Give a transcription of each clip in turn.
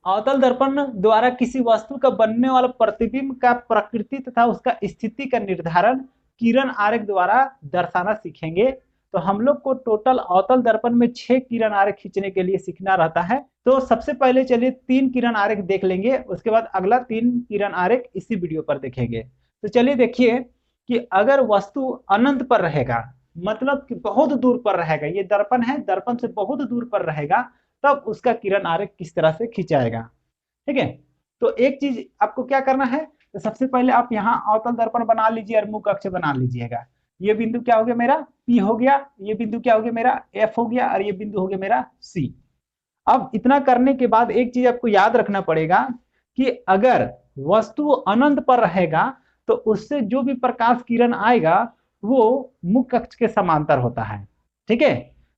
अवतल दर्पण द्वारा किसी वस्तु का बनने वाला प्रतिबिंब का प्रकृति तथा उसका स्थिति का निर्धारण किरण आरेख द्वारा दर्शाना सीखेंगे। तो हम लोग को टोटल अवतल दर्पण में 6 किरण आरेख खींचने के लिए सीखना रहता है। तो सबसे पहले चलिए 3 किरण आरेख देख लेंगे, उसके बाद अगला 3 किरण आरेख इसी वीडियो पर देखेंगे। तो चलिए देखिए कि अगर वस्तु अनंत पर रहेगा, मतलब कि बहुत दूर पर रहेगा, ये दर्पण है, दर्पण से बहुत दूर पर रहेगा, तब उसका किरण आरेख किस तरह से खींचाएगा। ठीक है, तो एक चीज आपको क्या करना है, तो सबसे पहले आप यहाँ अवतल दर्पण बना लीजिए और मुख अक्ष बना लीजिएगा। ये बिंदु क्या हो गया मेरा P हो गया, ये बिंदु क्या हो गया मेरा F हो गया, और ये बिंदु हो गया मेरा C। अब इतना करने के बाद एक चीज आपको याद रखना पड़ेगा कि अगर वस्तु अनंत पर रहेगा तो उससे जो भी प्रकाश किरण आएगा वो मुख्य अक्ष के समांतर होता है। ठीक है,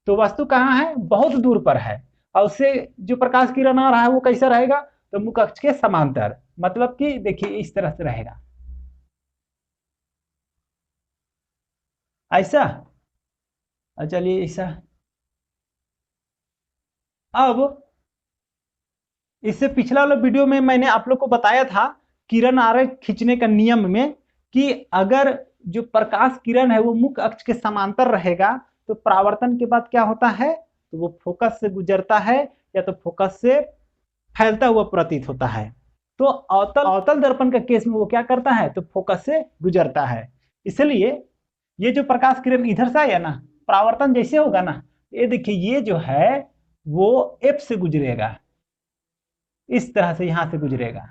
तो वस्तु कहाँ है, बहुत दूर पर है, और उससे जो प्रकाश किरण आ रहा है वो कैसा रहेगा, तो मुख्य अक्ष के समांतर, मतलब कि देखिए इस तरह से रहेगा, ऐसा। चलिए ऐसा। अब इससे पिछला वाला वीडियो में मैंने आप लोग को बताया था किरण आरेख खींचने का नियम में कि अगर जो प्रकाश किरण है वो मुख्य अक्ष के समांतर रहेगा तो परावर्तन के बाद क्या होता है, तो वो फोकस से गुजरता है या तो फोकस से फैलता हुआ प्रतीत होता है। तो अवतल दर्पण का केस में वो क्या करता है, तो फोकस से गुजरता है। इसलिए ये जो प्रकाश किरण इधर से आया ना, परावर्तन जैसे होगा ना, ये देखिए ये जो है वो एफ से गुजरेगा, इस तरह से यहां से गुजरेगा,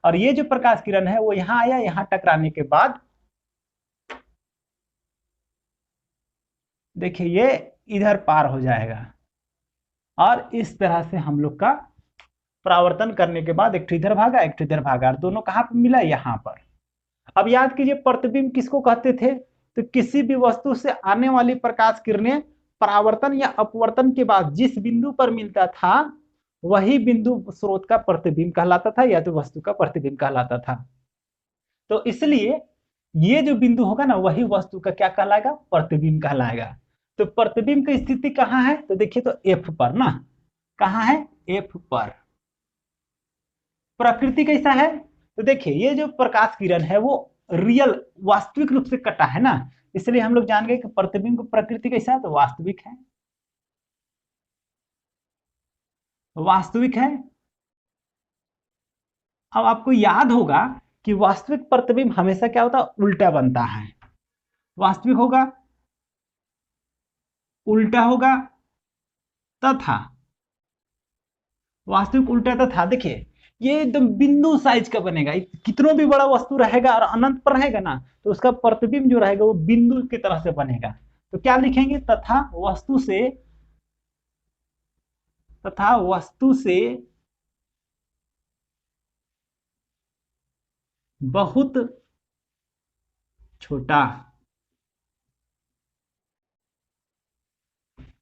और ये जो प्रकाश किरण है वो यहां आया, यहां टकराने के बाद देखिए ये इधर पार हो जाएगा, और इस तरह से हम लोग का परावर्तन करने के बाद एक ठो इधर भागा, एक ठो इधर भागा, और दोनों कहां पर मिला, यहां पर। अब याद कीजिए प्रतिबिंब किसको कहते थे, तो किसी भी वस्तु से आने वाली प्रकाश किरणें परावर्तन या अपवर्तन के बाद जिस बिंदु पर मिलता था वही बिंदु स्रोत का प्रतिबिंब कहलाता था, या तो वस्तु का प्रतिबिंब कहलाता था। तो इसलिए ये जो बिंदु होगा ना वही वस्तु का क्या कहलाएगा, प्रतिबिंब कहलाएगा। तो प्रतिबिंब की स्थिति कहाँ है, तो देखिए तो एफ पर ना, कहाँ है, एफ पर। प्रकृति कैसा है, तो देखिए ये जो प्रकाश किरण है वो रियल वास्तविक रूप से कटा है ना, इसलिए हम लोग जान गए कि प्रतिबिंब की प्रकृति कैसा है, तो वास्तविक है, वास्तविक है। अब आपको याद होगा कि वास्तविक प्रतिबिंब हमेशा क्या होता है, उल्टा बनता है। वास्तविक होगा, उल्टा होगा, तथा वास्तविक उल्टा तथा देखिए ये एकदम बिंदु साइज का बनेगा, कितनों भी बड़ा वस्तु रहेगा और अनंत पर रहेगा ना तो उसका प्रतिबिंब जो रहेगा वो बिंदु की तरह से बनेगा। तो क्या लिखेंगे, तथा वस्तु से बहुत छोटा।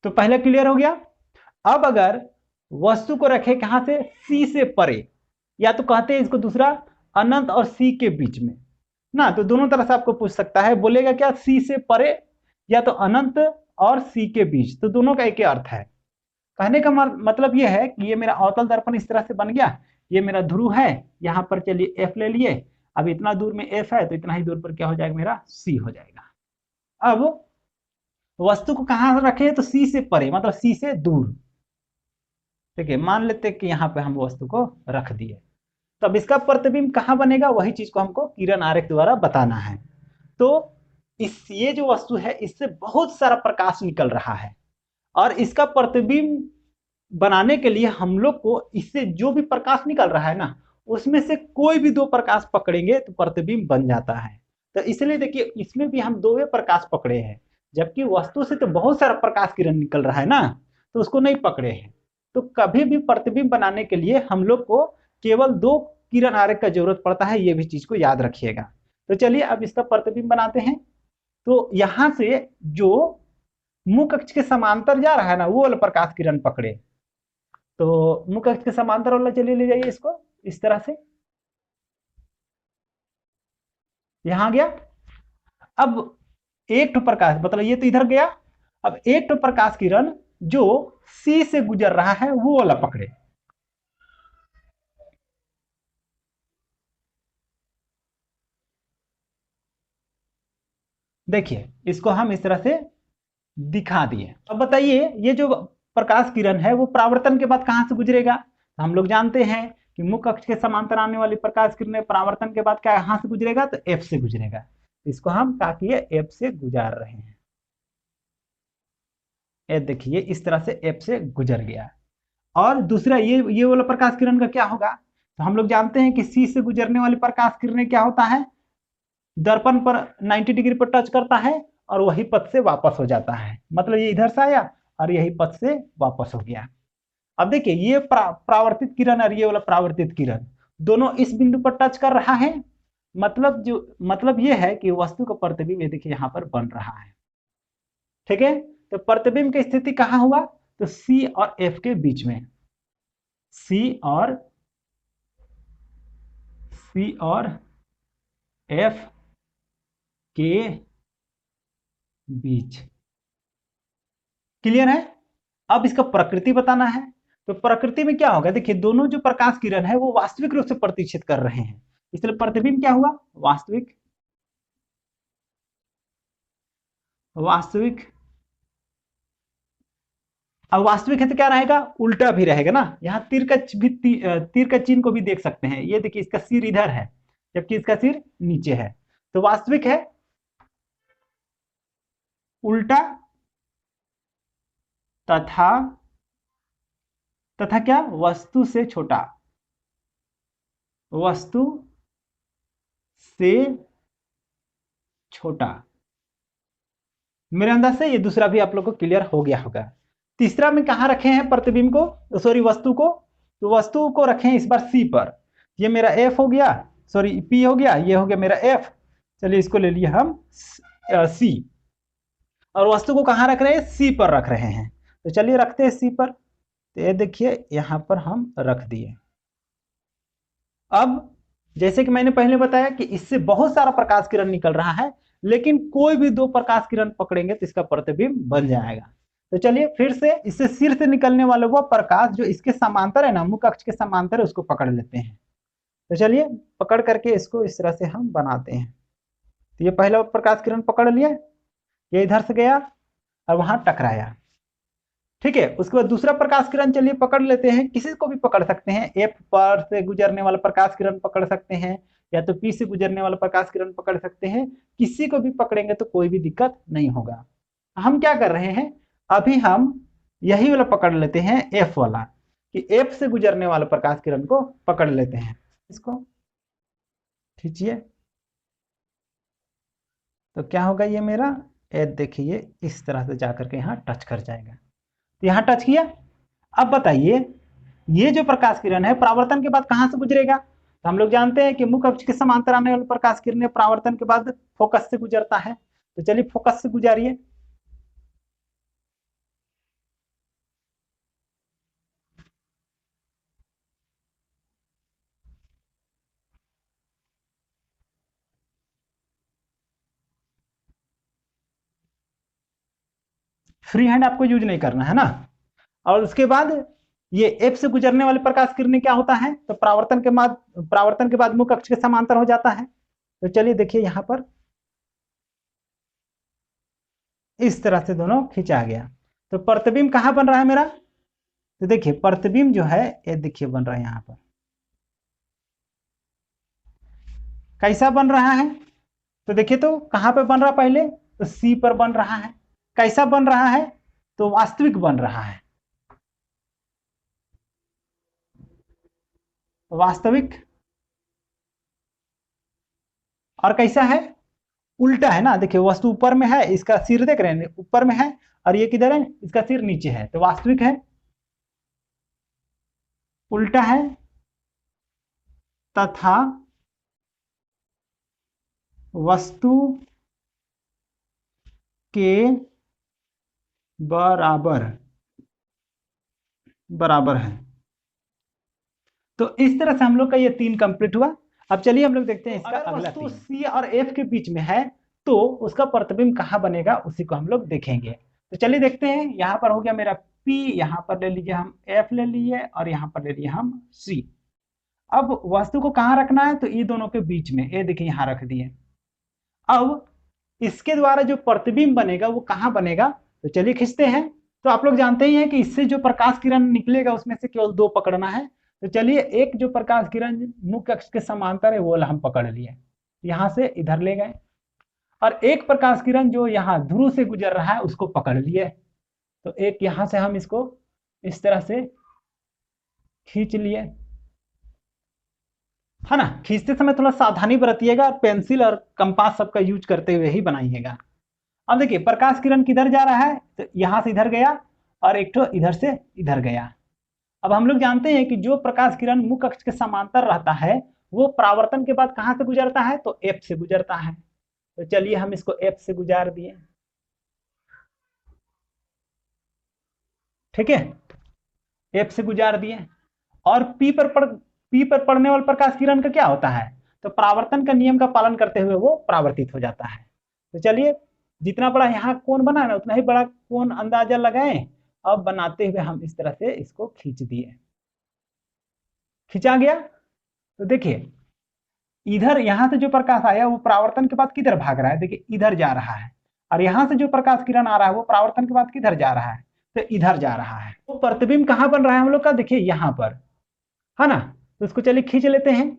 तो पहले क्लियर हो गया। अब अगर वस्तु को रखे कहां से, सी से परे, या तो कहते हैं इसको दूसरा अनंत और सी के बीच में ना, तो दोनों तरह से आपको पूछ सकता है, बोलेगा क्या, सी से परे या तो अनंत और सी के बीच, तो दोनों का एक ही अर्थ है। कहने का मतलब यह है कि ये मेरा अवतल दर्पण इस तरह से बन गया, ये मेरा ध्रुव है, यहां पर चलिए एफ ले लिए, अब इतना दूर में एफ है तो इतना ही दूर पर क्या हो जाएगा, मेरा सी हो जाएगा। अब वस्तु को कहां रखे, तो सी से परे मतलब सी से दूर। देखिए मान लेते कि यहाँ पे हम वस्तु को रख दिए, तो अब इसका प्रतिबिंब कहाँ बनेगा, वही चीज को हमको किरण आरेख द्वारा बताना है। तो ये जो वस्तु है इससे बहुत सारा प्रकाश निकल रहा है, और इसका प्रतिबिंब बनाने के लिए हम लोग को इससे जो भी प्रकाश निकल रहा है ना उसमें से कोई भी 2 प्रकाश पकड़ेंगे तो प्रतिबिंब बन जाता है। तो इसलिए देखिए इसमें भी हम 2 प्रकाश पकड़े हैं, जबकि वस्तु से तो बहुत सारा प्रकाश किरण निकल रहा है ना, तो उसको नहीं पकड़े हैं। तो कभी भी प्रतिबिंब बनाने के लिए हम लोग को केवल 2 किरण आरेख का जरूरत पड़ता है, ये भी चीज को याद रखिएगा। तो चलिए अब इसका प्रतिबिंब बनाते हैं। तो यहां से जो मुख्य अक्ष के समांतर जा रहा है ना वो वाला प्रकाश किरण पकड़े, तो मुख्य अक्ष के समांतर वाला चलिए ले जाइए इसको इस तरह से, यहां गया। अब एक तो प्रकाश मतलब ये तो इधर गया, अब एक तो प्रकाश किरण जो सी से गुजर रहा है वो वाला पकड़े, देखिए इसको हम इस तरह से दिखा दिए। अब बताइए ये जो प्रकाश किरण है वो परावर्तन के बाद कहां से गुजरेगा? तो हम लोग जानते हैं कि मुख्य अक्ष के समांतर आने वाली प्रकाश किरण परावर्तन के बाद क्या कहां से गुजरेगा? तो एफ से गुजरेगा। इसको हम क्या किए? एफ से गुजार रहे हैं। ये देखिए इस तरह से एफ से गुजर गया। और दूसरा ये वाला प्रकाश किरण का क्या होगा? तो हम लोग जानते हैं कि सी से गुजरने वाली प्रकाश किरणें क्या होता है? दर्पण पर 90 डिग्री पर टच करता है और वही पथ से वापस हो जाता है। मतलब ये इधर से आया और यही पथ से वापस हो गया। अब देखिए ये परावर्तित किरण और ये वाला परावर्तित किरण दोनों इस बिंदु पर टच कर रहा है। मतलब ये है कि वस्तु का प्रतिबिंब ये देखिए यहाँ पर बन रहा है। ठीक है, तो प्रतिबिंब की स्थिति कहाँ हुआ? तो सी और एफ के बीच में। सी और एफ के बीच। क्लियर है? अब इसका प्रकृति बताना है। तो प्रकृति में क्या होगा? देखिए दोनों जो प्रकाश किरण है वो वास्तविक रूप से प्रतिच्छेद कर रहे हैं, इसलिए प्रतिबिंब क्या हुआ? वास्तविक। अब वास्तविक है तो क्या रहेगा? उल्टा भी रहेगा ना। यहाँ तीर का चिन्ह को भी देख सकते हैं। ये देखिए इसका सिर इधर है जबकि इसका सिर नीचे है, तो वास्तविक है। उल्टा तथा क्या? वस्तु से छोटा। वस्तु से छोटा। मेरे अंदाज से ये दूसरा भी आप लोग को क्लियर हो गया होगा। तीसरा में कहां रखे हैं प्रतिबिंब को? सॉरी वस्तु को। तो वस्तु को रखे हैं इस बार सी पर। ये मेरा एफ हो गया, सॉरी पी हो गया, ये हो गया मेरा एफ। चलिए इसको ले लिए हम सी। और वस्तु को कहां रख रहे हैं? सी पर रख रहे हैं। तो चलिए रखते हैं सी पर। तो ये देखिए यहां पर हम रख दिए। अब जैसे कि मैंने पहले बताया कि इससे बहुत सारा प्रकाश किरण निकल रहा है, लेकिन कोई भी दो प्रकाश किरण पकड़ेंगे तो इसका प्रतिबिंब बन जाएगा। तो चलिए फिर से इससे सिर से निकलने वाला वो प्रकाश जो इसके समांतर है ना, मुख्य अक्ष के समांतर है, उसको पकड़ लेते हैं। तो चलिए पकड़ करके इसको इस तरह से हम बनाते हैं। तो ये पहला प्रकाश किरण पकड़ लिया, ये इधर से गया और वहां टकराया। ठीक है, उसके बाद दूसरा प्रकाश किरण चलिए पकड़ लेते हैं। किसी को भी पकड़ सकते हैं। एफ पर से गुजरने वाला प्रकाश किरण पकड़ सकते हैं, या तो पी से गुजरने वाला प्रकाश किरण पकड़ सकते हैं। किसी को भी पकड़ेंगे तो कोई भी दिक्कत नहीं होगा। हम क्या कर रहे हैं, अभी हम यही वाला पकड़ लेते हैं, एफ वाला, कि एफ से गुजरने वाला प्रकाश किरण को पकड़ लेते हैं। इसको खींचिए तो क्या होगा? ये मेरा एफ देखिए इस तरह से जाकर के यहाँ टच कर जाएगा। तो यहाँ टच किया। अब बताइए ये जो प्रकाश किरण है परावर्तन के बाद कहां से गुजरेगा? तो हम लोग जानते हैं कि मुख्य अक्ष के समांतर आने वाले प्रकाश किरण परावर्तन के बाद फोकस से गुजरता है। तो चलिए फोकस से गुजारिए। फ्री हैंड आपको यूज नहीं करना है ना। और उसके बाद ये एफ से गुजरने वाले प्रकाश किरण क्या होता है? तो परावर्तन के बाद मुख्य अक्ष के समांतर हो जाता है। तो चलिए देखिए यहां पर इस तरह से दोनों खींचा गया। तो प्रतिबिंब कहां बन रहा है मेरा? तो देखिए प्रतिबिंब जो है ये देखिए बन रहा है यहां पर। कैसा बन रहा है? तो देखिए तो कहां पे बन रहा पहले? तो सी पर बन रहा है। कैसा बन रहा है? तो वास्तविक बन रहा है। वास्तविक। और कैसा है? उल्टा है ना। देखिए वस्तु ऊपर में है, इसका सिर देख रहे हैं ऊपर में है, और ये किधर है? इसका सिर नीचे है, तो वास्तविक है। उल्टा है तथा वस्तु के बराबर है। तो इस तरह से हम लोग का ये 3 कंप्लीट हुआ। अब चलिए हम लोग देखते हैं इसका अगला। वस्तु सी और एफ के बीच में है तो उसका प्रतिबिंब कहां बनेगा उसी को हम लोग देखेंगे। तो चलिए देखते हैं। यहां पर हो गया मेरा पी, यहां पर ले लीजिए हम एफ ले लिए, और यहां पर ले लिए हम सी। अब वस्तु को कहां रखना है? तो ये दोनों के बीच में, ये देखिए यहां रख दिए। अब इसके द्वारा जो प्रतिबिंब बनेगा वो कहाँ बनेगा, तो चलिए खींचते हैं। तो आप लोग जानते ही हैं कि इससे जो प्रकाश किरण निकलेगा उसमें से केवल 2 पकड़ना है। तो चलिए एक जो प्रकाश किरण मुख्य अक्ष के समांतर है वो हम पकड़ लिए, यहां से इधर ले गए, और एक प्रकाश किरण जो यहाँ ध्रुव से गुजर रहा है उसको पकड़ लिए। तो एक यहां से हम इसको इस तरह से खींच लिए, है ना। खींचते समय थोड़ा सावधानी बरतिएगा, पेंसिल और कंपास सबका यूज करते हुए ही बनाइएगा। अब देखिए प्रकाश किरण किधर जा रहा है, तो यहां से इधर गया और एक तो इधर से इधर गया। अब हम लोग जानते हैं कि जो प्रकाश किरण मुख्य अक्ष के समांतर रहता है वो परावर्तन के बाद कहां से गुजरता है, तो एफ से गुजरता है। तो चलिए हम इसको एफ से गुजार दिए, ठीक है, एफ से गुजार दिए। और पी पर पड़ने वाले प्रकाश किरण का क्या होता है, तो परावर्तन का नियम का पालन करते हुए वो परावर्तित हो जाता है। तो चलिए जितना बड़ा यहाँ कोण बना है ना उतना ही बड़ा कोण अंदाजा लगाएं। अब बनाते हुए हम इस तरह से इसको खींच दिए, खींचा गया। तो देखिए इधर यहां से जो प्रकाश आया वो परावर्तन के बाद किधर भाग रहा है, देखिए इधर जा रहा है, और यहां से जो प्रकाश किरण आ रहा है वो परावर्तन के बाद किधर जा रहा है, तो इधर जा रहा है। तो प्रतिबिंब कहां बन रहा है हम लोग का, देखिए यहां पर, है ना। तो इसको चलिए खींच लेते हैं।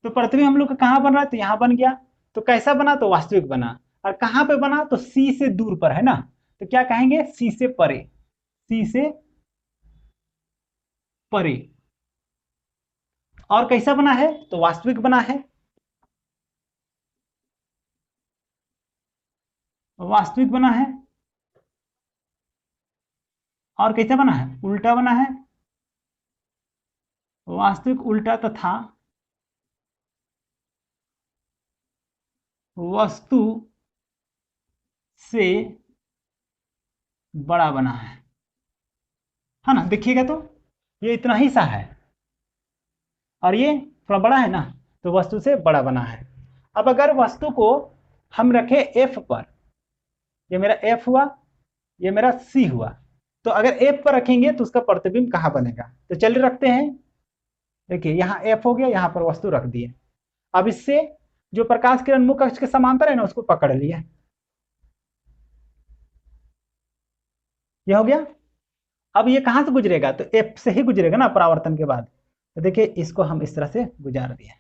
तो प्रतिबिंब हम लोग का कहां बन रहा है, तो यहां बन गया। तो कैसा बना, तो वास्तविक बना। और कहां पे बना, तो सी से दूर पर, है ना। तो क्या कहेंगे, सी से परे, सी से परे। और कैसा बना है, तो वास्तविक बना है, वास्तविक बना है। और कैसा बना है, उल्टा बना है, वास्तविक उल्टा तथा वस्तु से बड़ा बना है ना। देखिएगा तो ये इतना ही सा है और ये थोड़ा बड़ा है ना, तो वस्तु से बड़ा बना है। अब अगर वस्तु को हम रखें एफ पर, ये मेरा एफ हुआ, ये मेरा सी हुआ, तो अगर एफ पर रखेंगे तो उसका प्रतिबिंब कहाँ बनेगा, तो चलिए रखते हैं। देखिए यहाँ एफ हो गया, यहाँ पर वस्तु रख दिए। अब इससे जो प्रकाश किरण मुख्य अक्ष के समांतर है ना उसको पकड़ लिया, ये हो गया। अब ये कहां से गुजरेगा, तो एफ से ही गुजरेगा ना परावर्तन के बाद। तो देखिए इसको हम इस तरह से गुजार दिए,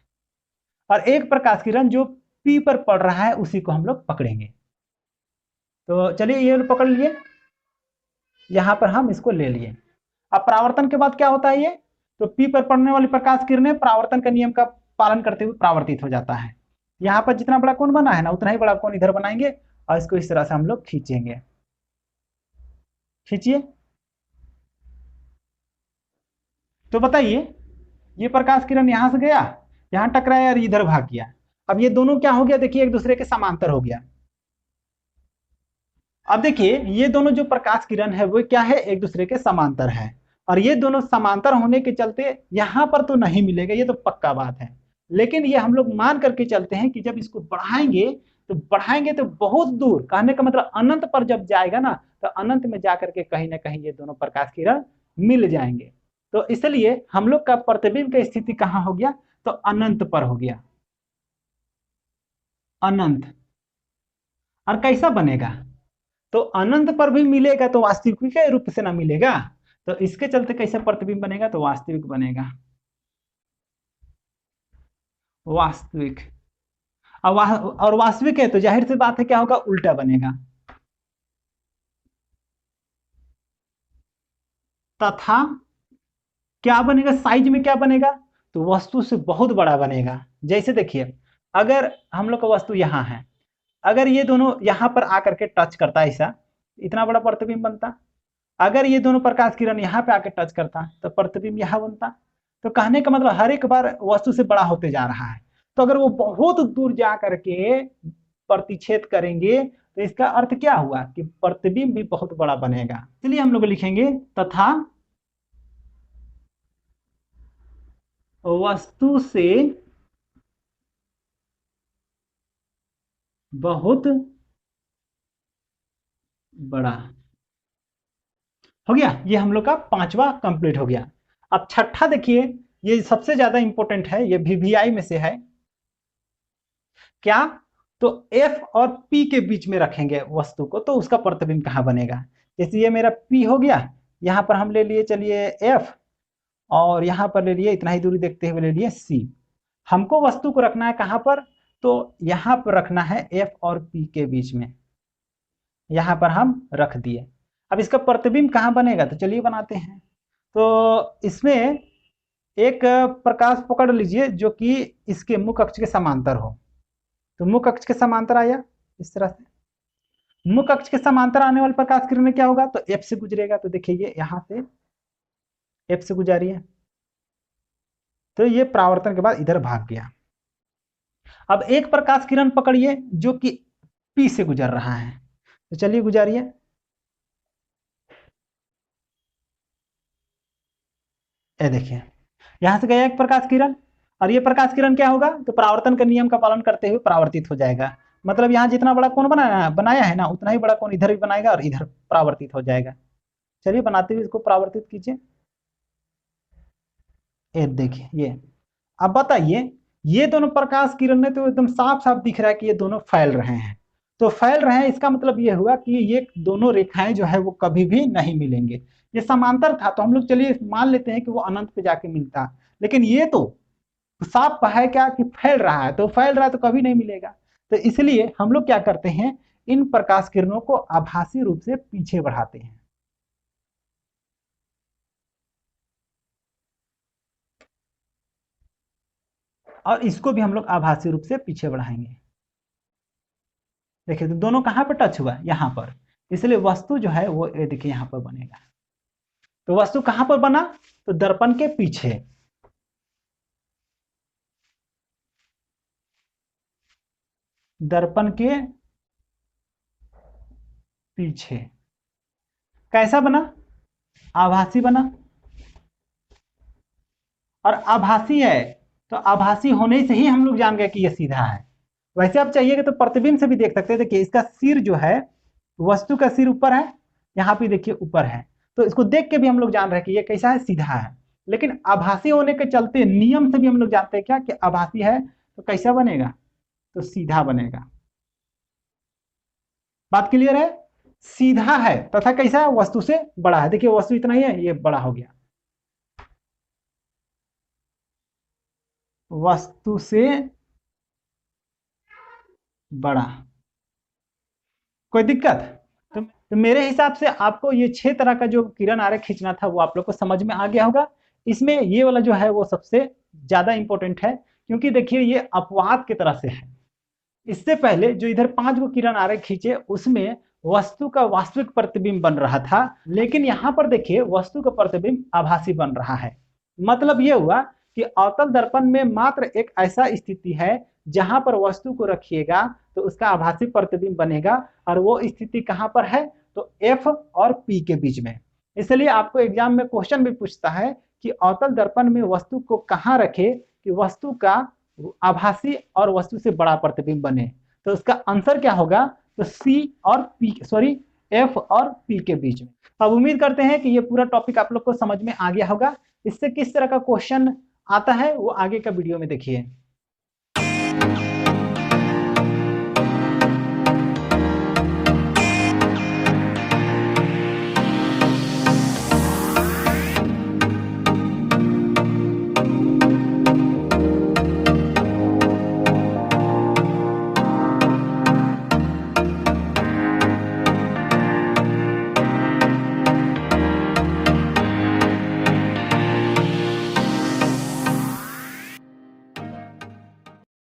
और एक प्रकाश किरण जो पी पर पड़ रहा है उसी को हम लोग पकड़ेंगे। तो चलिए ये पकड़ लिए, यहां पर हम इसको ले लिए। अब परावर्तन के बाद क्या होता है, ये तो पी पर पड़ने वाली प्रकाश किरणें परावर्तन का नियम का पालन करते हुए परावर्तित हो जाता है। यहाँ पर जितना बड़ा कोण बना है ना उतना ही बड़ा कोण इधर बनाएंगे और इसको इस तरह से हम लोग खींचेंगे, खींचिए। तो बताइए ये प्रकाश किरण यहां से गया, यहां टकराया और इधर भाग गया। अब ये दोनों क्या हो गया, देखिए एक दूसरे के समांतर हो गया। अब देखिए ये दोनों जो प्रकाश किरण है वो क्या है, एक दूसरे के समांतर है, और ये दोनों समांतर होने के चलते यहां पर तो नहीं मिलेगा, ये तो पक्का बात है। लेकिन ये हम लोग मान करके चलते हैं कि जब इसको बढ़ाएंगे तो बहुत दूर, कहने का मतलब अनंत पर जब जाएगा ना तो अनंत में जाकर के कहीं ना कहीं ये दोनों प्रकाश किरण मिल जाएंगे। तो इसलिए हम लोग का प्रतिबिंब की स्थिति कहां हो गया, तो अनंत पर हो गया, अनंत। और कैसा बनेगा, तो अनंत पर भी मिलेगा तो वास्तविक के रूप से ना मिलेगा, तो इसके चलते कैसे प्रतिबिंब बनेगा, तो वास्तविक बनेगा, वास्तविक। और वास्तविक है तो जाहिर सी बात है क्या होगा, उल्टा बनेगा। तथा क्या बनेगा, साइज में क्या बनेगा, तो वस्तु से बहुत बड़ा बनेगा। जैसे देखिए अगर हम लोग का वस्तु यहाँ है, अगर ये दोनों यहाँ पर आकर के टच करता है ऐसा, इतना बड़ा प्रतिबिंब बनता। अगर ये दोनों प्रकाश किरण यहाँ पे आकर टच करता तो प्रतिबिंब यहाँ बनता। तो कहने का मतलब हर एक बार वस्तु से बड़ा होते जा रहा है। तो अगर वो बहुत दूर जा करके प्रतिच्छेद करेंगे तो इसका अर्थ क्या हुआ कि प्रतिबिंब भी बहुत बड़ा बनेगा। इसलिए हम लोग लिखेंगे तथा वस्तु से बहुत बड़ा हो गया। ये हम लोग का 5वां कंप्लीट हो गया। अब छठा देखिए, ये सबसे ज्यादा इंपॉर्टेंट है, ये VVI में से है। क्या? तो F और P के बीच में रखेंगे वस्तु को, तो उसका प्रतिबिंब कहाँ बनेगा? जैसे ये मेरा P हो गया, यहाँ पर हम ले लिए चलिए F, और यहाँ पर ले लिए, इतना ही दूरी देखते हुए ले लिए C। हमको वस्तु को रखना है कहाँ पर? तो यहाँ पर रखना है F और P के बीच में, यहाँ पर हम रख दिए। अब इसका प्रतिबिंब कहाँ बनेगा? तो चलिए बनाते हैं। तो इसमें एक प्रकाश पकड़ लीजिए जो कि इसके मुख अक्ष के समांतर हो। तो मुख अक्ष के समांतर आया इस तरह से। मुख अक्ष के समांतर आने वाले प्रकाश किरण में क्या होगा? तो F से गुजरेगा। तो देखिए ये यहाँ से F से गुजारी है, तो ये परावर्तन के बाद इधर भाग गया। अब एक प्रकाश किरण पकड़िए जो कि P से गुजर रहा है, तो चलिए गुजारिए। ये देखिए यहां से गया एक प्रकाश किरण, और ये प्रकाश किरण क्या होगा? तो परावर्तन के नियम का पालन करते हुए परावर्तित हो जाएगा। मतलब यहाँ जितना बड़ा कोण बनाया है ना, उतना ही बड़ा कोण इधर भी बनाएगा और इधर परावर्तित हो जाएगा। चलिए बनाते हुए इसको परावर्तित कीजिए। ये देखिए ये। अब बताइए, ये दोनों प्रकाश किरण ने तो एकदम साफ साफ दिख रहा है कि ये दोनों फैल रहे हैं। तो फैल रहे हैं, इसका मतलब ये हुआ कि ये दोनों रेखाएं जो है वो कभी भी नहीं मिलेंगे। ये समांतर था तो हम लोग चलिए मान लेते हैं कि वो अनंत पे जाके मिलता, लेकिन ये तो साफ है क्या कि फैल रहा है, तो फैल रहा है तो कभी नहीं मिलेगा। तो इसलिए हम लोग क्या करते हैं, इन प्रकाश किरणों को आभासी रूप से पीछे बढ़ाते हैं। और इसको भी हम लोग आभासी रूप से पीछे बढ़ाएंगे। देखिए तो दोनों कहां पर टच हुआ? यहां पर। इसलिए वस्तु जो है वो ये देखिए यहां पर बनेगा। तो वस्तु कहां पर बना? तो दर्पण के पीछे। दर्पण के पीछे कैसा बना? आभासी बना। और आभासी है तो आभासी होने से ही हम लोग जान गए कि यह सीधा है। वैसे आप चाहिएगा तो प्रतिबिंब से भी देख सकते हैं। देखिए इसका सिर जो है, वस्तु का सिर ऊपर है, यहाँ पे देखिए ऊपर है, तो इसको देख के भी हम लोग जान रहे हैं कि ये कैसा है? सीधा है। लेकिन आभासी होने के चलते नियम से भी हम लोग जानते हैं क्या कि आभासी है तो कैसा बनेगा? तो सीधा बनेगा। बात क्लियर है? सीधा है तथा कैसा है? वस्तु से बड़ा है। देखिए वस्तु इतना ही है, ये बड़ा हो गया, वस्तु से बड़ा। कोई दिक्कत? तो मेरे हिसाब से आपको ये 6 तरह का जो किरण आरेख खींचना था वो आप लोग को समझ में आ गया होगा। इसमें ये वाला जो है वो सबसे ज्यादा इंपॉर्टेंट है, क्योंकि देखिए ये अपवाद की तरह से है। इससे पहले जो इधर 5 गो किरण आरेख खींचे उसमें वस्तु का वास्तविक प्रतिबिंब बन रहा था, लेकिन यहाँ पर देखिए वस्तु का प्रतिबिंब आभासी बन रहा है। मतलब ये हुआ कि अवतल दर्पण में मात्र एक ऐसा स्थिति है जहां पर वस्तु को रखिएगा तो उसका आभासी प्रतिबिंब बनेगा, और वो स्थिति कहां पर है? तो F और P के बीच में। इसलिए आपको एग्जाम में क्वेश्चन भी पूछता है कि अवतल दर्पण में वस्तु को कहां रखे कि वस्तु का आभासी और वस्तु से बड़ा प्रतिबिंब बने। तो उसका आंसर क्या होगा? तो F और P के बीच में। अब उम्मीद करते हैं कि ये पूरा टॉपिक आप लोग को समझ में आ गया होगा। इससे किस तरह का क्वेश्चन आता है वो आगे का वीडियो में देखिए।